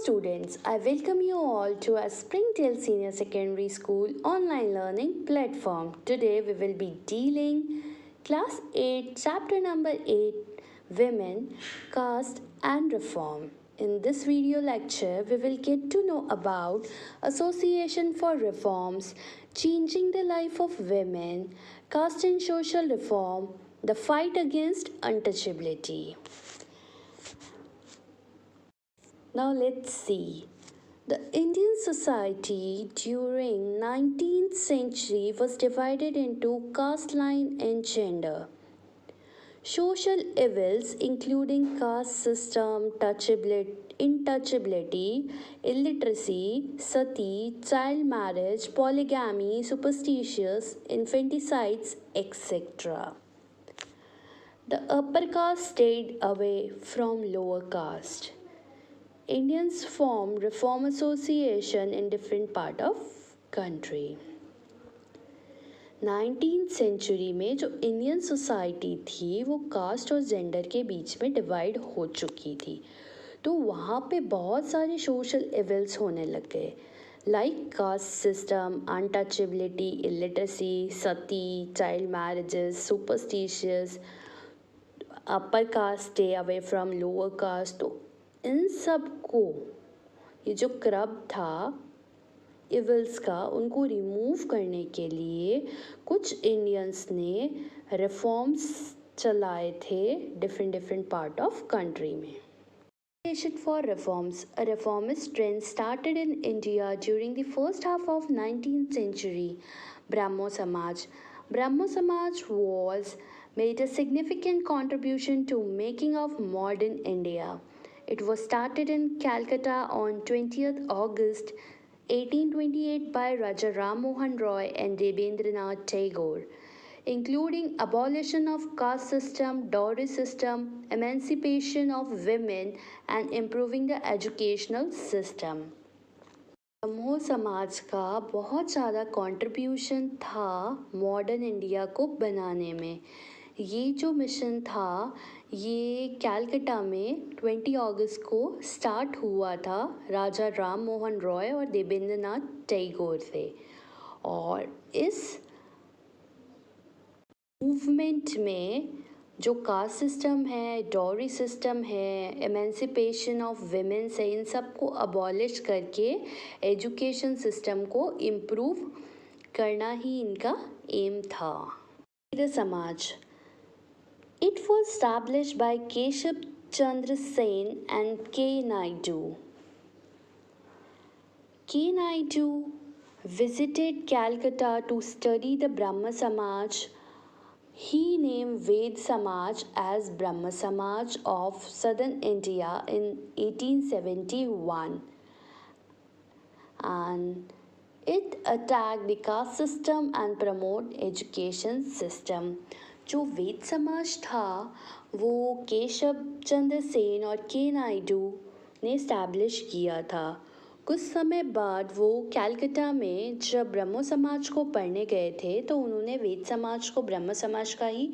students, I welcome you all to our Springdale Senior Secondary School online learning platform. Today we will be dealing class 8 chapter number 8 Women, Caste and Reform. In this video lecture we will get to know about Association for Reforms, changing the life of women, caste and social reform, the fight against untouchability. Now let's see. The Indian society during 19th century was divided into caste line and gender. Social evils including caste system, intouchability, illiteracy, sati, child marriage, polygamy, superstitious, infanticides, etc. The upper caste stayed away from lower caste. Indians form reform association in different part of country. 19th century में जो Indian society थी वो cast और gender के बीच में divide हो चुकी थी, तो वहाँ पे बहुत सारे सोशल इविल्स होने लग गए, like caste system, untouchability, illiteracy, Sati, child marriages, superstitious, upper caste stay away from lower caste. तो इन सब को ये जो क्रब था इविल्स का, उनको रिमूव करने के लिए कुछ इंडियंस ने रिफॉर्म्स चलाए थे डिफरेंट पार्ट ऑफ कंट्री में. Association for Reforms. A reformist trend started in India during the first half of 19th century. Brahmo Samaj. Brahmo Samaj was made a significant contribution to making of modern India. It was started in Calcutta on 20th August 1828 by Raja Ram Mohan Roy and Debendranath Tagore, including abolition of caste system, dowry system, emancipation of women and improving the educational system. ब्रह्मो समाज का बहुत ज़्यादा contribution था modern India को बनाने में. ये जो मिशन था ये कैलकटा में 20 अगस्त को स्टार्ट हुआ था राजा राम मोहन रॉय और देवेंद्रनाथ टैगोर से, और इस मूवमेंट में जो कास्ट सिस्टम है, डॉरी सिस्टम है, एमेंसिपेशन ऑफ विमेंस है, इन सब को अबॉलिश करके एजुकेशन सिस्टम को इम्प्रूव करना ही इनका एम था. समाज. It was established by Keshab Chandra Sen and K. Naidu. K. Naidu visited Calcutta to study the Brahma Samaj. He named Ved Samaj as Brahma Samaj of Southern India in 1871, and it attacked the caste system and promote education system. जो वेद समाज था वो केशव चंद्र सेन और के नायडू ने establish किया था. कुछ समय बाद वो कैलकटा में जब ब्रह्मो समाज को पढ़ने गए थे तो उन्होंने वेद समाज को ब्रह्म समाज का ही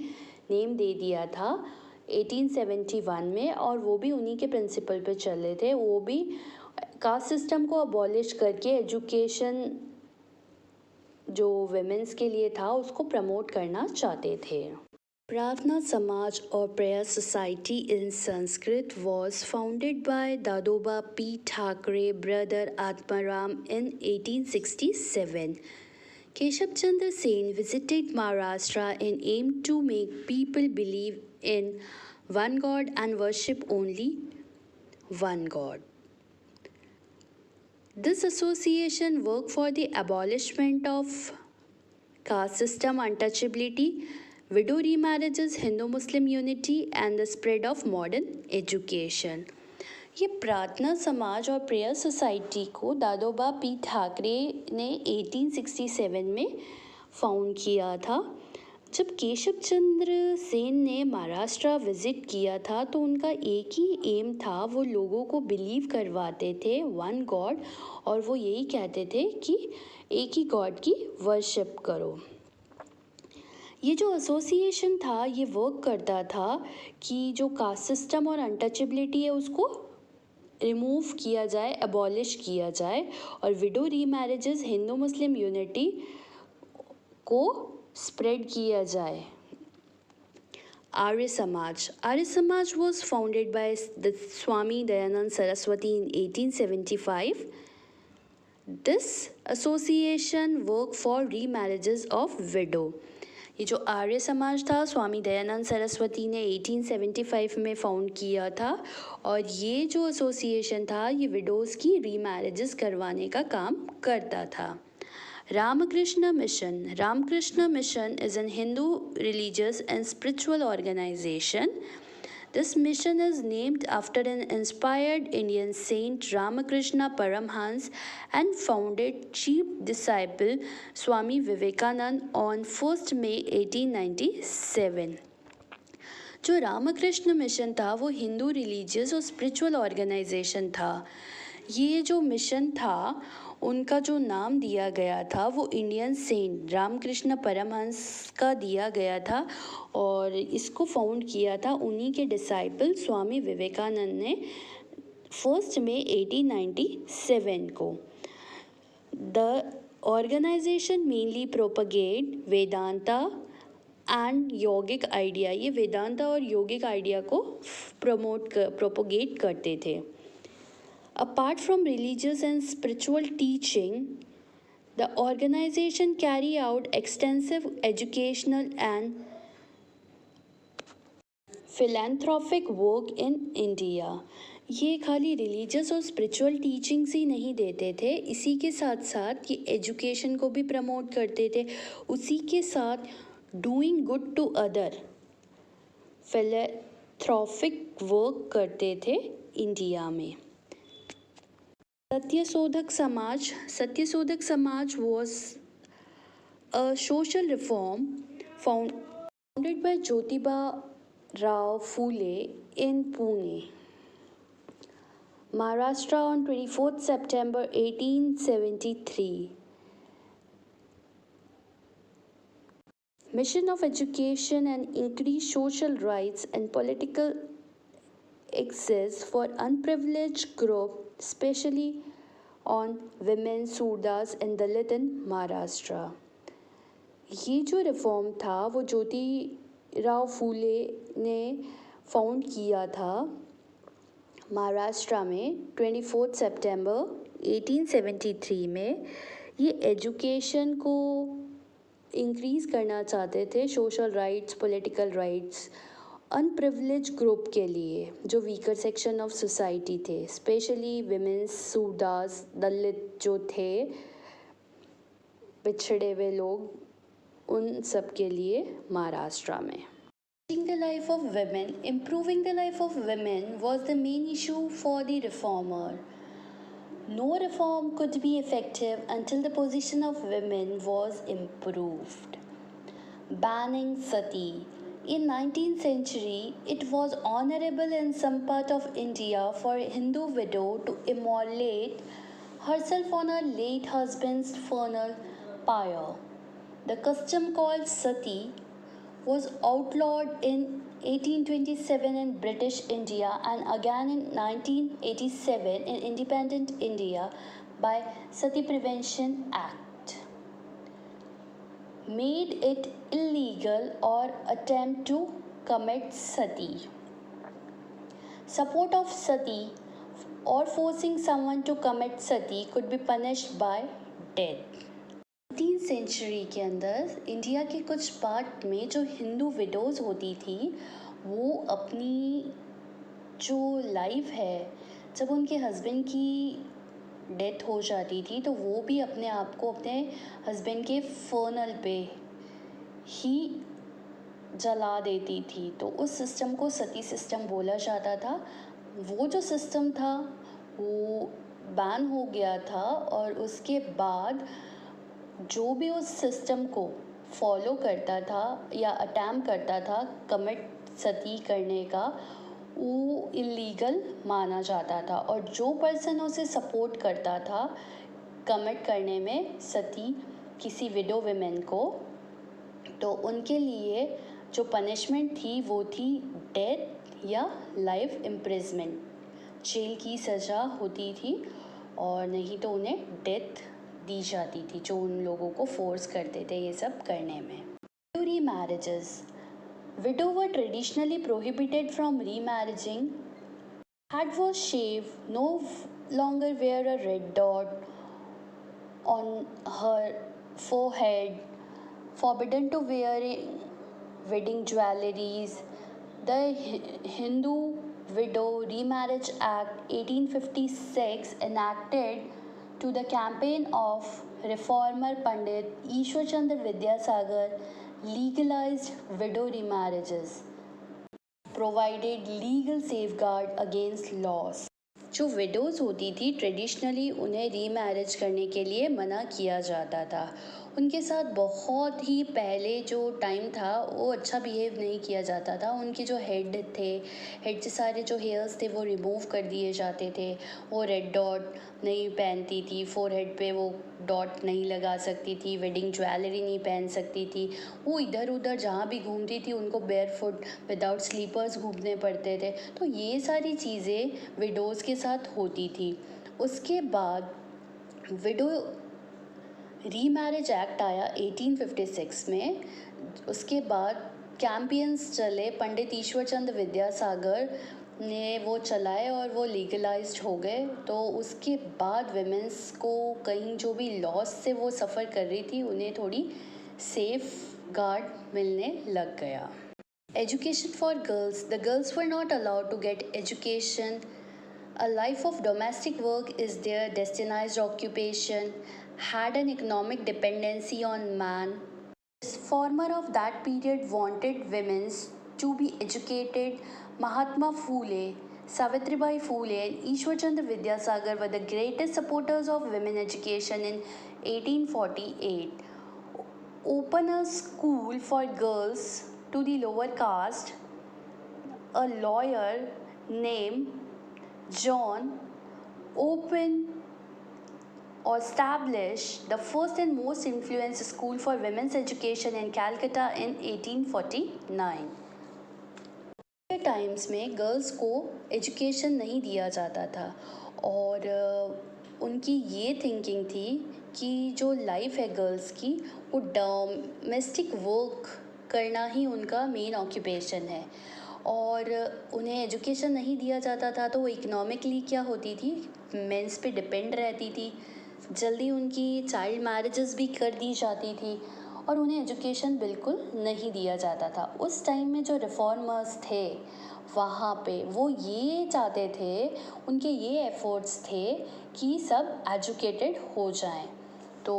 नेम दे दिया था 1871 में, और वो भी उन्हीं के प्रिंसिपल पे चले थे. वो भी कास्ट सिस्टम को अबॉलिश करके एजुकेशन जो विमेंस के लिए था उसको प्रमोट करना चाहते थे. प्रार्थना समाज और prayer society in Sanskrit was founded by Dadoba P. Thackeray brother Atmaram in 1867. Keshav Chandra Sen visited Maharashtra and aimed to make people believe in one God and worship only one God. This association worked for the abolishment of caste system, untouchability, widow remarriages, Hindu-Muslim unity and the spread of modern education. ये प्रार्थना समाज और prayer society को Dadoba P Thackeray ने 1867 में found किया था. जब केशव चंद्र सेन ने महाराष्ट्र विज़िट किया था तो उनका एक ही एम था, वो लोगों को बिलीव करवाते थे वन गॉड, और वो यही कहते थे कि एक ही गॉड की वर्शिप करो. ये जो एसोसिएशन था ये वर्क करता था कि जो कास्ट सिस्टम और अनटचेबिलिटी है उसको रिमूव किया जाए, एबॉलिश किया जाए और विडो रीमैरिजेस हिंदू मुस्लिम यूनिटी को स्प्रेड किया जाए। Arya Samaj was founded by the Swami Dayanand Saraswati in 1875. This association worked for remarriages of widow. ये जो आर्य समाज था स्वामी दयानंद सरस्वती ने 1875 में फाउंड किया था और ये जो एसोसिएशन था ये विडोज़ की रीमैरिजेस करवाने का काम करता था। Ramakrishna Mission is an Hindu religious and spiritual organization. This mission is named after an inspired Indian saint Ramakrishna Paramhans and founded chief disciple Swami Vivekanand on 1st May 1897. जो Ramakrishna mission था वो Hindu religious और spiritual organisation था। ये जो mission था उनका जो नाम दिया गया था वो इंडियन सेंट रामकृष्ण परमहंस का दिया गया था और इसको फाउंड किया था उन्हीं के डिसाइपल स्वामी विवेकानंद ने 1 मई 1897 को। The organization mainly propagate Vedanta and yogic idea, ये वेदांता और योगिक आइडिया को प्रोपोगेट करते थे। Apart from religious and spiritual teaching, the organization carry out extensive educational and philanthropic work in India. ये खाली रिलीजियस और स्पिरिचुअल टीचिंग्स ही नहीं देते थे, इसी के साथ साथ ये एजुकेशन को भी प्रमोट करते थे, उसी के साथ doing good to other philanthropic work करते थे इंडिया में। Satyashodhak Samaj was a social reform founded by Jyotiba Rao Phule in Pune, Maharashtra on 24th September 1873. Mission of education and increase social rights and political access for unprivileged group, especially on women, Surdas and Dalit in Maharashtra. ये जो reform था वो ज्योति राव फूले ने found किया था महाराष्ट्र में 24 सितंबर 1873 में। ये एजुकेशन को इंक्रीज़ करना चाहते थे, social rights, political rights unprivileged group के लिए जो वीकर सेक्शन ऑफ सोसाइटी थे, स्पेशली विमेंस, सूरदास, दलित जो थे, पिछड़े हुए लोग, उन सब के लिए महाराष्ट्र में। The life of women, improving the life of women was the main issue for the reformer. No reform could be effective until the position of women was improved. Banning sati. In 19th century, it was honorable in some part of India for a Hindu widow to immolate herself on her late husband's funeral pyre. The custom called sati was outlawed in 1827 in British India and again in 1987 in independent India by Sati Prevention Act, made it illegal or attempt to commit sati. Support of sati or forcing someone to commit sati could be punished by death. 19th century के अंदर India के कुछ part में जो Hindu widows होती थी वो अपनी जो लाइफ है, जब उनके हस्बैंड की डेथ हो जाती थी तो वो भी अपने आप को अपने हस्बैंड के फर्नल पे ही जला देती थी। तो उस सिस्टम को सती सिस्टम बोला जाता था। वो जो सिस्टम था वो बैन हो गया था और उसके बाद जो भी उस सिस्टम को फॉलो करता था या अटैम्प्ट करता था कमिट सती करने का, वो इलीगल माना जाता था और जो पर्सन उसे सपोर्ट करता था कमिट करने में सती किसी विडो विमेन को, तो उनके लिए जो पनिशमेंट थी वो थी डेथ या लाइफ इम्प्रिजमेंट। जेल की सज़ा होती थी और नहीं तो उन्हें डेथ दी जाती थी, जो उन लोगों को फोर्स करते थे ये सब करने में। रीमैरेजेस, widow were traditionally prohibited from remarrying. Head was shaved, no longer wear a red dot on her forehead, forbidden to wear wedding jewelries. The Hindu Widow Remarriage Act 1856, enacted to the campaign of reformer Pandit Ishwar Chandra Vidyasagar, legalized widow remarriages, provided legal safeguard against loss. जो widows होती थी traditionally उन्हें remarriage करने के लिए मना किया जाता था। उनके साथ बहुत ही पहले जो टाइम था वो अच्छा बिहेव नहीं किया जाता था। उनके जो हेड से सारे जो हेयर्स थे वो रिमूव कर दिए जाते थे। वो रेड डॉट नहीं पहनती थी, फोरहेड पे वो डॉट नहीं लगा सकती थी, वेडिंग ज्वेलरी नहीं पहन सकती थी। वो इधर उधर जहाँ भी घूमती थी उनको बेयरफुट विदाउट स्लीपर्स घूमने पड़ते थे। तो ये सारी चीज़ें विडोज़ के साथ होती थी। उसके बाद विडो रीमैरिज एक्ट आया 1856 में। उसके बाद कैंपेन्स चले, पंडित ईश्वर चंद्र विद्यासागर ने वो चलाए और वो लीगलाइज्ड हो गए। तो उसके बाद विमेंस को कहीं जो भी लॉस से वो सफ़र कर रही थी उन्हें थोड़ी सेफ गार्ड मिलने लग गया। Education for girls, the girls were not allowed to get education. A life of domestic work is their destined occupation, had an economic dependency on man. Reformer of that period wanted women to be educated. Mahatma Phule, Savitribai Phule, and Ishwar Chandra Vidyasagar were the greatest supporters of women education in 1848. Open a school for girls to the lower caste. A lawyer named John opened or established the first and most influential school for women's education in Calcutta in 1849. Times में girls को education नहीं दिया जाता था और उनकी ये thinking थी कि जो लाइफ है गर्ल्स की वो डोमेस्टिक वर्क करना ही उनका मेन ऑक्यूपेशन है और उन्हें एजुकेशन नहीं दिया जाता था। तो वो इकोनॉमिकली क्या होती थी, मेंस पे डिपेंड रहती थी। जल्दी उनकी चाइल्ड मैरिजेस भी कर दी जाती थी और उन्हें एजुकेशन बिल्कुल नहीं दिया जाता था। उस टाइम में जो रिफॉर्मर्स थे वहाँ पे वो ये चाहते थे, उनके ये एफर्ट्स थे कि सब एजुकेटेड हो जाएं। तो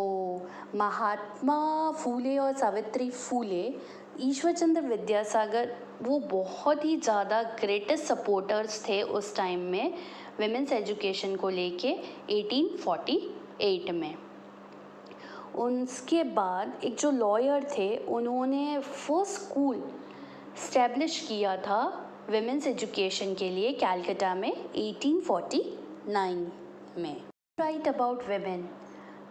महात्मा फूले और सावित्री फूले, ईश्वर चंद्र विद्यासागर वो बहुत ही ज़्यादा ग्रेटेस्ट सपोर्टर्स थे उस टाइम में विमेंस एजुकेशन को लेके 1848 में। उसके बाद एक जो लॉयर थे उन्होंने फर्स्ट स्कूल स्टैब्लिश किया था विमेंस एजुकेशन के लिए कैलकाटा में 1849 में। Right about women,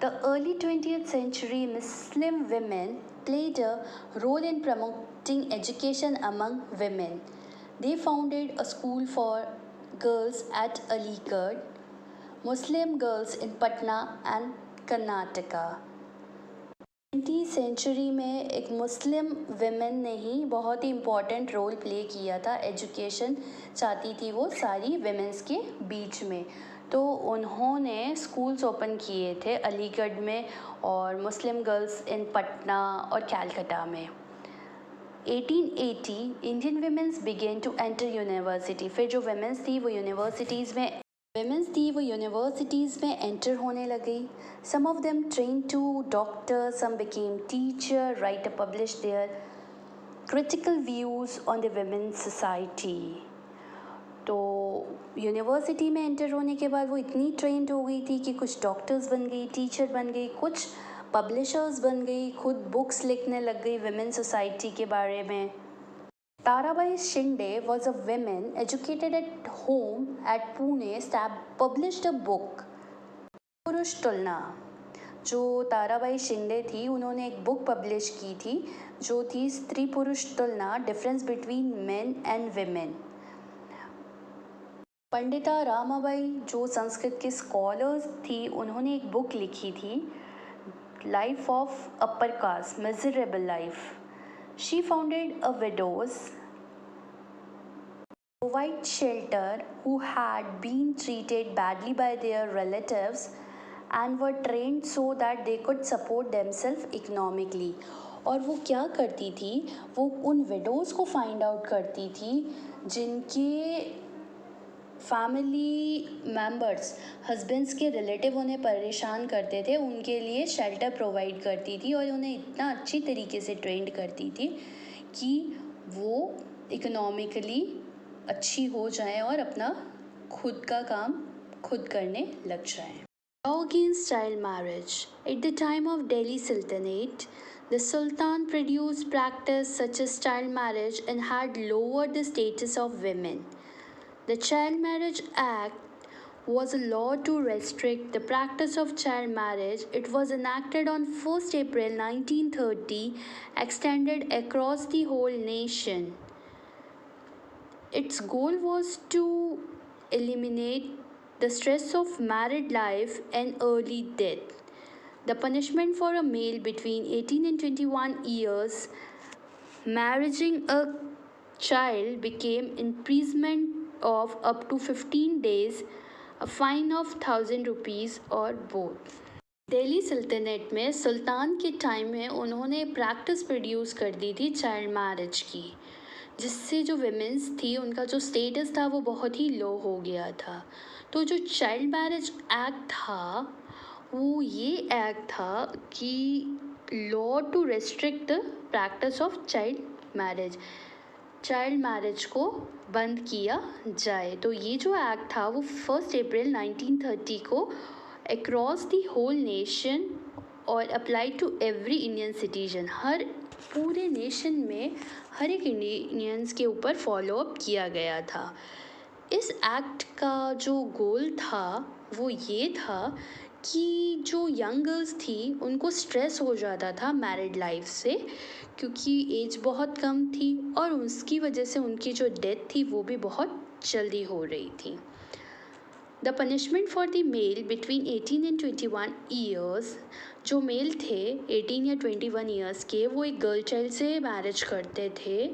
the early 20th century Muslim women played a role in promoting education among women. They founded a school for girls at Aligarh, Muslim girls in Patna and Karnataka. 20th century में एक Muslim women ने ही बहुत ही important role play किया था। Education चाहती थी वो सारी विमेंस के बीच में, तो उन्होंने स्कूल्स ओपन किए थे अलीगढ़ में और मुस्लिम गर्ल्स इन पटना और कैलकाटा में। 1880 Indian womens began to enter university. फिर जो विमेंस थी वो यूनिवर्सिटीज़ में एंटर होने लगी। Some of them train to doctor, some became teacher, writer publish their critical views on the women's society. तो यूनिवर्सिटी में एंटर होने के बाद वो इतनी ट्रेंड हो गई थी कि कुछ डॉक्टर्स बन गई, टीचर बन गई, कुछ पब्लिशर्स बन गई, खुद बुक्स लिखने लग गई विमेन सोसाइटी के बारे में। Tarabai Shinde was a woman educated at home at Pune, published a book, पुरुष तुलना। जो ताराबाई शिंदे थी उन्होंने एक बुक पब्लिश की थी जो थी स्त्री पुरुष तुलना, difference between main and women. Pandita Ramabai जो संस्कृत की स्कॉलर्स थी, उन्होंने एक बुक लिखी थी, life of upper caste, miserable life. She founded a widows provide shelter who had been treated badly by their relatives and were trained so that they could support themselves economically. और वो क्या करती थी, वो उन widows को find out करती थी जिनके फैमिली मेम्बर्स, हस्बैंड्स के रिलेटिव उन्हें परेशान करते थे, उनके लिए शेल्टर प्रोवाइड करती थी और उन्हें इतना अच्छी तरीके से ट्रेंड करती थी कि वो इकोनॉमिकली अच्छी हो जाएं और अपना खुद का काम खुद करने लग जाएं. Law against child marriage. At the time of Delhi Sultanate, the Sultan produced practice such as child marriage and had lowered the status of women. The Child Marriage Act was a law to restrict the practice of child marriage. It was enacted on 1st April 1930, extended across the whole nation. Its goal was to eliminate the stress of married life and early death. The punishment for a male between 18 and 21 years marrying a child became imprisonment of up to 15 days, a fine of 1000 rupees or both. Delhi सल्तनत में सुल्तान के time में उन्होंने practice produce कर दी थी child marriage की, जिससे जो विमेंस थी उनका जो स्टेटस था वो बहुत ही लो हो गया था. तो जो चाइल्ड मैरिज एक्ट था वो ये एक्ट था कि law to restrict the practice of child marriage को बंद किया जाए. तो ये जो एक्ट था वो 1 अप्रैल 1930 को अक्रॉस द होल नेशन और apply to every Indian citizen, हर पूरे नेशन में हर एक इंडियंस के ऊपर फॉलो अप किया गया था. इस एक्ट का जो गोल था वो ये था कि जो यंग गर्ल्स थी उनको स्ट्रेस हो जाता था मैरिड लाइफ से, क्योंकि एज बहुत कम थी और उसकी वजह से उनकी जो डेथ थी वो भी बहुत जल्दी हो रही थी. The punishment for the male between 18 and 21 years, जो मेल थे 18 या 21 ईयर्स के, वो एक गर्ल चाइल्ड से मैरिज करते थे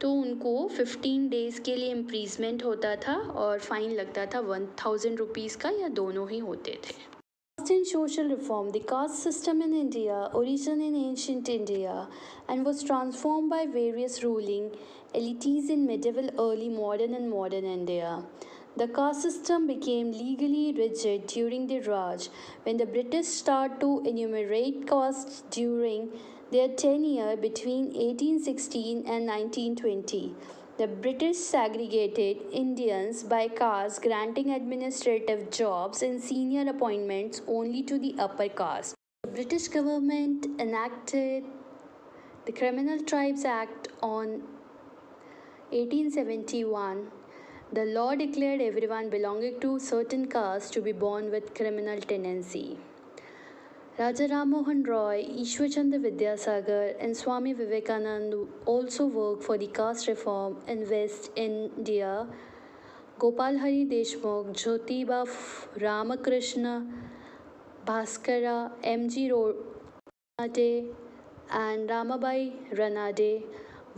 तो उनको 15 डेज़ के लिए इम्प्रीजमेंट होता था और फाइन लगता था 1000 रुपीज़ का, या दोनों ही होते थे. Caste and social reform. The caste system in India originated in ancient India and was transformed by various ruling elites in medieval, early modern and modern India. The caste system became legally rigid during the Raj, when the British started to enumerate castes during their tenure between 1816 and 1920. The British segregated Indians by caste, granting administrative jobs and senior appointments only to the upper caste. The British government enacted the Criminal Tribes Act on 1871. The law declared everyone belonging to certain castes to be born with criminal tendency. Raja Ram Mohan Roy, Ishwar Chandra Vidyasagar and Swami Vivekananda also worked for the caste reform in West India. Gopal Hari Deshmukh, Jyotiba Ramakrishna, Bhaskara, M.G. Ranade and Ramabai Ranade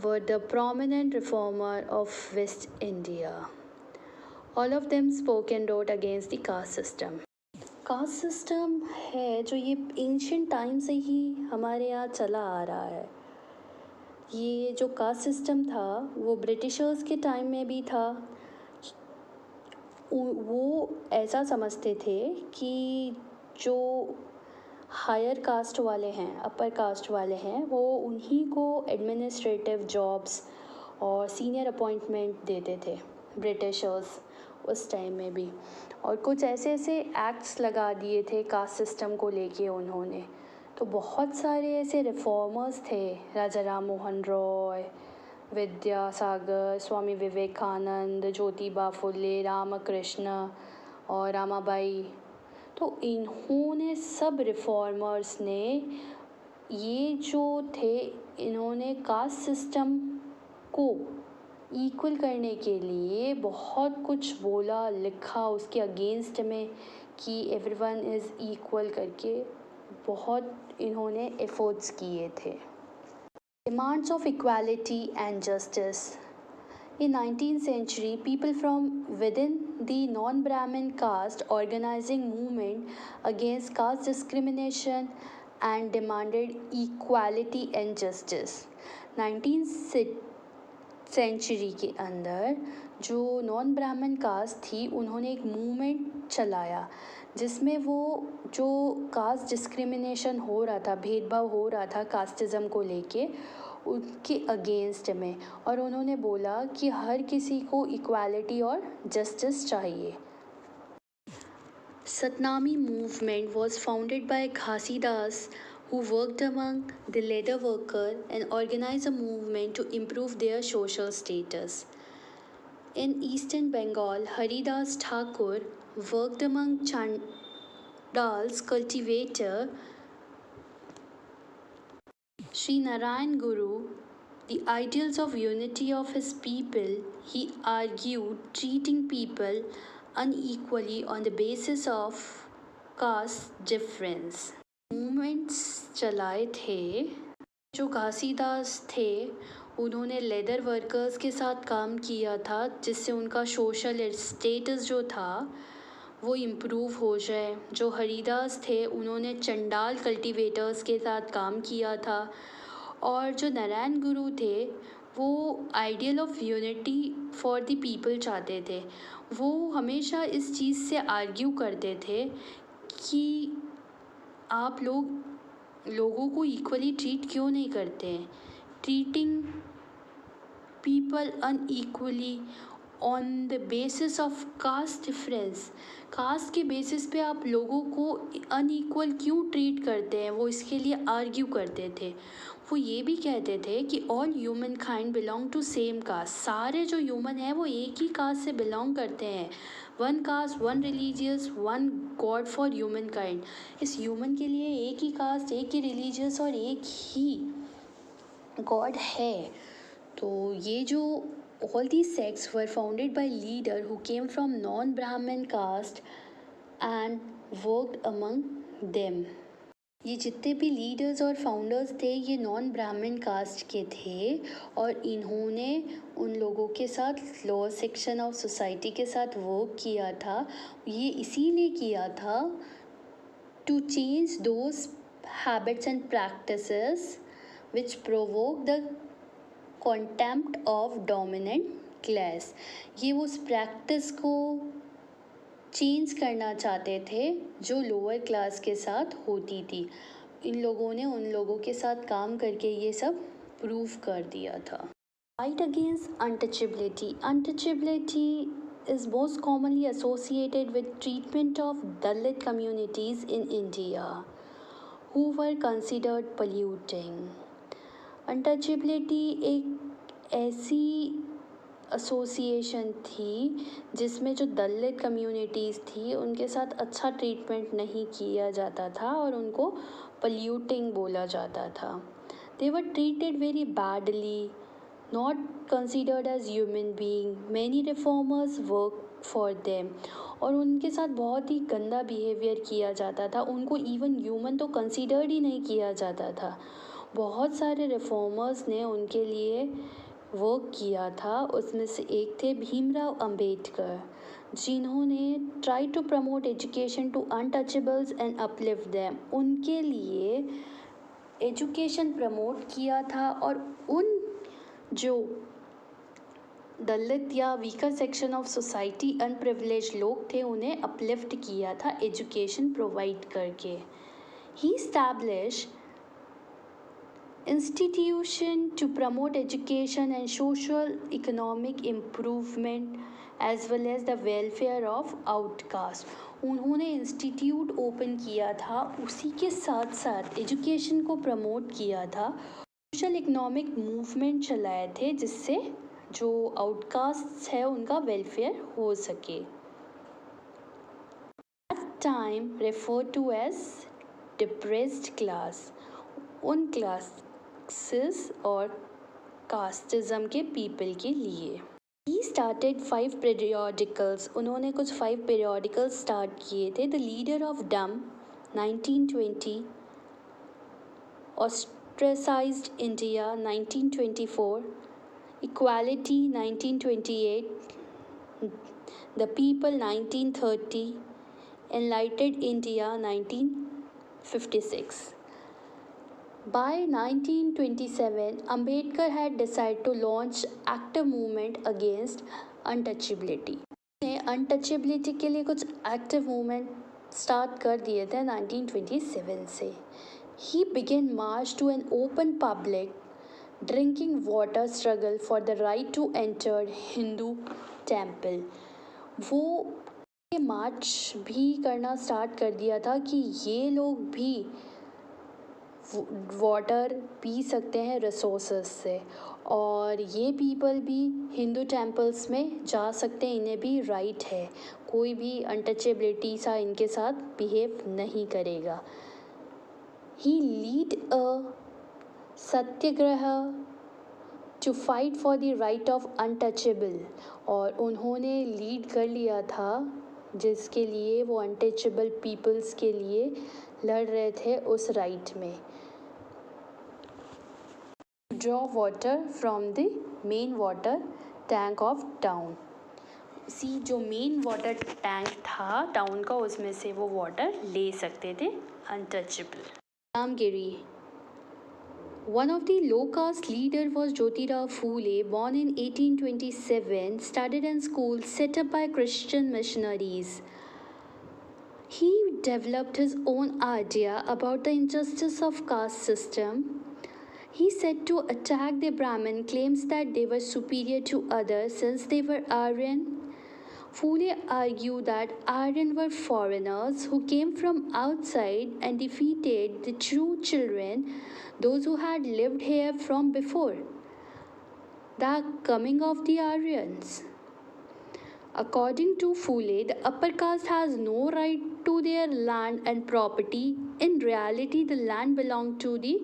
were the prominent reformer of West India. All of them spoke and wrote against the caste system. Caste system है जो ये ancient time से ही हमारे यहाँ चला आ रहा है. ये जो कास्ट सिस्टम था वो ब्रिटिशर्स के टाइम में भी था. वो ऐसा समझते थे कि जो हायर कास्ट वाले हैं, अपर कास्ट वाले हैं, वो उन्हीं को एडमिनिस्ट्रेटिव जॉब्स और सीनियर अपॉइंटमेंट देते थे ब्रिटिशर्स उस टाइम में भी. और कुछ ऐसे ऐसे एक्ट्स लगा दिए थे कास्ट सिस्टम को लेके उन्होंने. तो बहुत सारे ऐसे रिफॉर्मर्स थे, राजा राम मोहन रॉय, विद्यासागर, स्वामी विवेकानंद, ज्योतिबा फुले, रामकृष्ण और रामाबाई. तो इन्होंने सब रिफॉर्मर्स ने ये जो थे, इन्होंने कास्ट सिस्टम को इक्वल करने के लिए बहुत कुछ बोला लिखा उसके अगेंस्ट में कि एवरीवन इज़ इक्वल करके बहुत इन्होंने एफर्ट्स किए थे। Demands of equality and justice. In 19th century, people from within the non-Brahmin caste organizing movement against caste discrimination and demanded equality and justice. 19th century के अंदर जो नॉन ब्राह्मण cast थी उन्होंने एक मूवमेंट चलाया जिसमें वो जो कास्ट डिस्क्रिमिनेशन हो रहा था, भेदभाव हो रहा था कास्टिज़म को लेके, उनके अगेंस्ट में, और उन्होंने बोला कि हर किसी को इक्वालिटी और जस्टिस चाहिए। Satnami movement was founded by Ghasidas, who worked among the leather worker and organized a movement to improve their social status. In eastern Bengal, Haridas Thakur worked among Chandals cultivator Sri Narayan Guru, the ideals of unity of his people, he argued treating people unequally on the basis of caste difference. Movements चलाए थे। जो घासीदास थे उन्होंने leather workers के साथ काम किया था जिससे उनका सोशल स्टेटस जो था वो इम्प्रूव हो जाए। जो हरिदास थे उन्होंने चंडाल कल्टीवेटर्स के साथ काम किया था, और जो नारायण गुरु थे वो ideal of unity for the people चाहते थे। वो हमेशा इस चीज़ से आर्ग्यू करते थे कि आप लोगों को इक्वली ट्रीट क्यों नहीं करते हैं, treating people unequally on the basis of caste difference. Caste के बेसिस पे आप लोगों को अनइक्वल क्यों ट्रीट करते हैं, वो इसके लिए आर्ग्यू करते थे। वो ये भी कहते थे कि all human kind belong to same caste, सारे जो ह्यूमन हैं वो एक ही कास्ट से बिलोंग करते हैं। One cast, one religious, one God for human kind. इस ह्यूमन के लिए एक ही कास्ट, एक ही रिलीजियस और एक ही गॉड है। तो ये जो all these sects were founded by leader who came from non-Brahmin caste and worked among them. ये जितने भी लीडर्स और फाउंडर्स थे ये नॉन ब्राह्मण कास्ट के थे और इन्होंने उन लोगों के साथ लोअर सेक्शन ऑफ सोसाइटी के साथ वर्क किया था। ये इसीलिए किया था to change those habits and practices which provoke the contempt of dominant class. ये उस प्रैक्टिस को चेंज करना चाहते थे जो लोअर क्लास के साथ होती थी। इन लोगों ने उन लोगों के साथ काम करके ये सब प्रूव कर दिया था। Fight against untouchability. Untouchability is most commonly associated with treatment of Dalit communities in India who were considered polluting. Untouchability एक ऐसी एसोसिएशन थी जिसमें जो दलित कम्युनिटीज़ थी उनके साथ अच्छा ट्रीटमेंट नहीं किया जाता था और उनको पल्यूटिंग बोला जाता था। They were treated very badly, not considered as human being. Many reformers work for them, और उनके साथ बहुत ही गंदा बिहेवियर किया जाता था। उनको इवन ह्यूमन तो कंसिडर्ड ही नहीं किया जाता था। बहुत सारे रिफॉर्मर्स ने उनके लिए वर्क किया था। उसमें से एक थे भीमराव अंबेडकर, जिन्होंने try to promote education to untouchables and uplift them. उनके लिए एजुकेशन प्रमोट किया था और उन जो दलित या weaker section of society unprivileged लोग थे उन्हें अपलिफ्ट किया था एजुकेशन प्रोवाइड करके। He establish institution to promote education and social economic improvement as well as the welfare of outcast. उन्होंने इंस्टीट्यूट ओपन किया था, उसी के साथ साथ एजुकेशन को प्रमोट किया था, सोशल इकोनॉमिक मूवमेंट चलाए थे जिससे जो आउटकास्ट है उनका वेलफेयर हो सके। Time refer to as depressed class. उन क्लासेस और कास्टिज्म के पीपल के लिए। He started 5 periodicals. उन्होंने कुछ 5 periodicals स्टार्ट किए थे। The leader of dumb 1920, ostracised India 1924, equality 1928, the people 1930, enlightened India 1956. By 1927, Ambedkar had decided to launch active movement against untouchability. ने अनटचेबिलिटी के लिए कुछ एक्टिव मूवमेंट स्टार्ट कर दिए थे 1927 से। He began march to an open public drinking water struggle for the right to enter Hindu temple. वो ये मार्च भी करना स्टार्ट कर दिया था कि ये लोग भी वाटर पी सकते हैं रिसोर्सेस से, और ये पीपल भी हिंदू टेम्पल्स में जा सकते हैं, इन्हें भी राइट है, कोई भी अनटचेबिलिटी सा इनके साथ बिहेव नहीं करेगा। He lead a satyagraha to fight for the right of untouchable, और उन्होंने लीड कर लिया था जिसके लिए वो अनटचेबल पीपल्स के लिए लड़ रहे थे उस राइट में। Draw water from the main water tank of town, सी जो मेन वाटर टैंक था टाउन का उसमें से वो वाटर ले सकते थे untouchable. Ramgiri, one of the low caste leader was Jyotirao Phule, born in 1827, studied in school set up by Christian missionaries. He developed his own idea about the injustice of caste system. He said to attack the Brahmin claims that they were superior to others since they were Aryan. Phule argued that Aryan were foreigners who came from outside and defeated the true children, those who had lived here from before the coming of the Aryans. According to Phule, the upper caste has no right to their land and property. In reality, the land belonged to the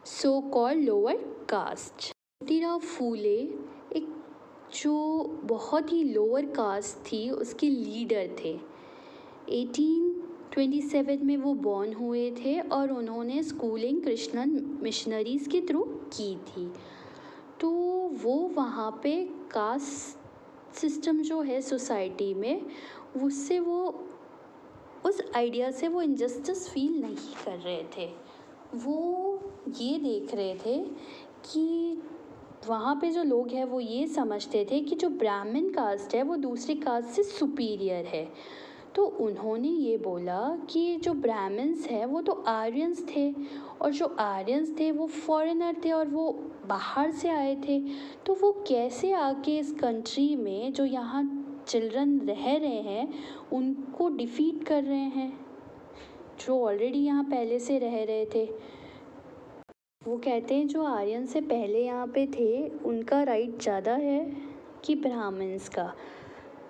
so-called lower caste. Jyotirao Phule एक जो बहुत ही lower caste थी उसके leader थे। 1827 में वो born हुए थे और उन्होंने स्कूलिंग क्रिश्चियन मिशनरीज़ के थ्रू की थी। तो वो वहाँ पे कास्ट सिस्टम जो है सोसाइटी में उससे वो उस आइडिया से वो इनजस्टिस फील नहीं कर रहे थे। वो ये देख रहे थे कि वहाँ पे जो लोग हैं वो ये समझते थे कि जो ब्राह्मण कास्ट है वो दूसरी कास्ट से सुपीरियर है। तो उन्होंने ये बोला कि जो ब्राह्मण्स हैं वो तो आर्यंस थे, और जो आर्यंस थे वो फॉरेनर थे और वो बाहर से आए थे, तो वो कैसे आके इस कंट्री में जो यहाँ चिल्ड्रन रह रहे हैं उनको डिफीट कर रहे हैं जो ऑलरेडी यहाँ पहले से रह रहे थे। वो कहते हैं जो आर्यन से पहले यहाँ पे थे उनका राइट ज़्यादा है कि ब्राह्मण्स का।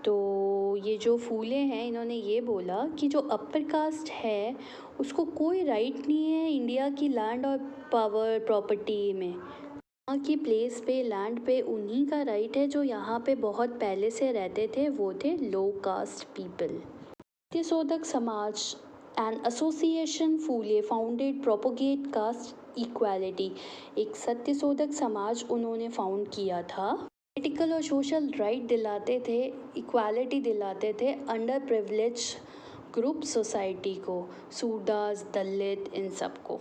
तो ये जो फूले हैं इन्होंने ये बोला कि जो अपर कास्ट है उसको कोई राइट नहीं है इंडिया की लैंड और पावर प्रॉपर्टी में। यहाँ की प्लेस पे लैंड पे उन्हीं का राइट है जो यहाँ पे बहुत पहले से रहते थे, वो थे लो cast people. Satyashodhak Samaj and association Phule founded propagate caste equality, एक सत्यशोधक समाज उन्होंने फाउंड किया था। पॉलिटिकल और सोशल राइट दिलाते थे, इक्वालिटी दिलाते थे अंडर प्रिविलेज ग्रुप सोसाइटी को, सूरदास, दलित, इन सबको।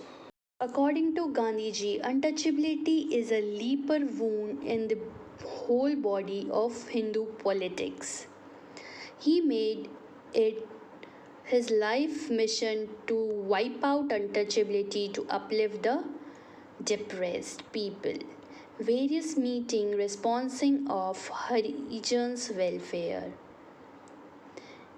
According to Gandhiji, untouchability is a deeper wound in the whole body of Hindu politics. He made it his life mission to wipe out untouchability to uplift the depressed people. Various meetings responding of Harijans' welfare.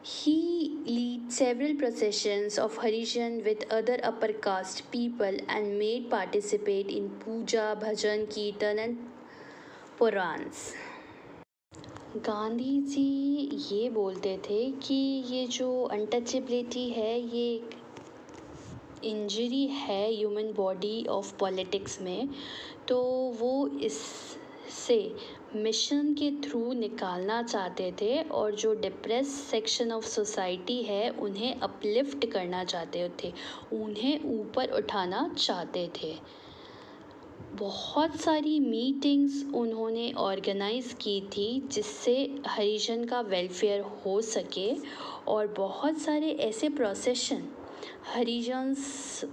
He led several processions of Harijan with other upper caste people and made participate in puja, bhajan, kirtan and Purans. Gandhi ji ये बोलते थे कि ये जो untouchability है ये injury है human body of politics में, तो वो इससे मिशन के थ्रू निकालना चाहते थे और जो डिप्रेस सेक्शन ऑफ सोसाइटी है उन्हें अपलिफ्ट करना चाहते थे, उन्हें ऊपर उठाना चाहते थे। बहुत सारी मीटिंग्स उन्होंने ऑर्गेनाइज़ की थी जिससे हरिजन का वेलफेयर हो सके, और बहुत सारे ऐसे प्रोसेशन हरिजन्स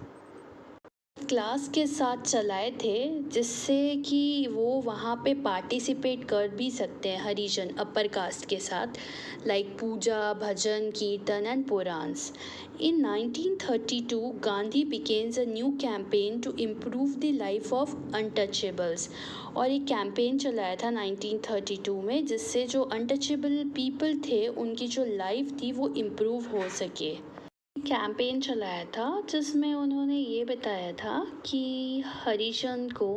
क्लास के साथ चलाए थे जिससे कि वो वहाँ पे पार्टिसिपेट कर भी सकते हैं हरिजन अपर कास्ट के साथ, लाइक पूजा, भजन, कीर्तन and Puranas. In 1932, Gandhi begins a new campaign to improve the life of untouchables, और एक कैंपेन चलाया था 1932 में जिससे जो अनटचेबल पीपल थे उनकी जो लाइफ थी वो इम्प्रूव हो सके। कैंपेन चलाया था जिसमें उन्होंने ये बताया था कि हरिजन को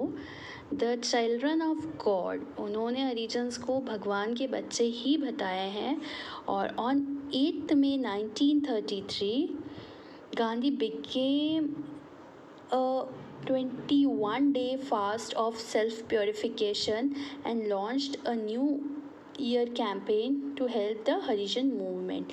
द चिल्ड्रन ऑफ गॉड, उन्होंने हरिजन्स को भगवान के बच्चे ही बताए हैं। और on 8 May 1933 Gandhi became a 21-day fast of self-purification and launched a new year campaign to help the Harijan movement।